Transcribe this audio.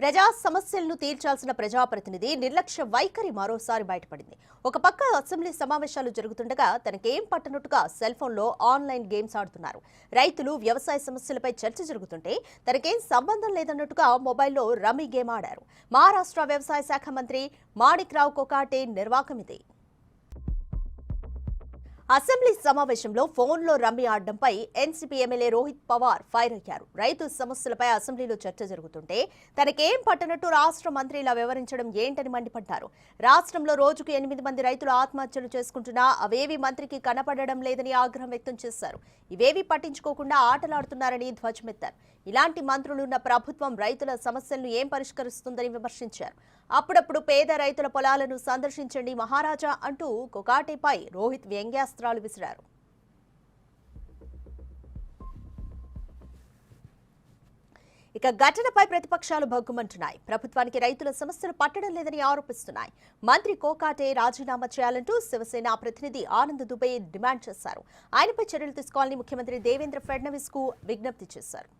ప్రజా సమస్యలను తీర్చాల్సిన ప్రజాప్రతినిధి నిర్లక్ష్య వైఖరి మరోసారి బయటపడింది. ఒక పక్క అసెంబ్లీ సమావేశాలు జరుగుతుండగా తనకేం పట్టనట్టుగా సెల్ ఫోన్లో ఆన్లైన్ గేమ్స్ ఆడుతున్నారు. రైతులు వ్యవసాయ సమస్యలపై చర్చ జరుగుతుంటే తనకేం సంబంధం లేదన్నట్టుగా మొబైల్లో రమ్మీ గేమ్ ఆడారు. మహారాష్ట్ర వ్యవసాయ శాఖ మంత్రి మాణిక్రావు కొకాటే నిర్వాకం ఇది. అసెంబ్లీ సమావేశంలో ఫోన్లో రమ్మీ ఆడడంపై NCP MLA Rohit Pawar fire అయ్యారు. రైతు సమస్యలపై అసెంబ్లీలో చర్చ జరుగుతుంటే తనకేం పట్టనట్టు రాష్ట్ర మంత్రి ఇలా వివరించడం ఏంటని మండిపడ్డారు. రాష్ట్రంలో రోజుకు 8 మంది రైతులు ఆత్మహత్యలు చేసుకుంటున్నా అవేవి మంత్రికి కనపడడం లేదని ఆగ్రహం వ్యక్తం చేశారు. ఇవేవి పట్టించుకోకుండా ఆటలాడుతున్నారని ధ్వజమెత్తారు. ఇలాంటి మంత్రులున్న ప్రభుత్వం రైతుల సమస్యలను ఏం పరిష్కరిస్తుందని విమర్శించారు. అప్పుడప్పుడు పేద రైతుల పొలాలను సందర్శించండి మహారాజా అంటూ కొకాటేపై రోహిత్ వ్యంగ్యాస్త్రాలు విసిరారు. ఇక ఘటనపై ప్రతిపక్షాలు భగ్గుమంటున్నాయి. ప్రభుత్వానికి రైతుల సమస్యలు పట్టడం లేదని ఆరోపిస్తున్నాయి. మంత్రి కోకాటే రాజీనామా చేయాలంటూ శివసేన ప్రతినిధి ఆనంద్ దుబే డిమాండ్ చేశారు. ఆయనపై చర్యలు తీసుకోవాలని ముఖ్యమంత్రి దేవేంద్ర ఫడ్నవీస్ కు విజ్ఞప్తి చేశారు.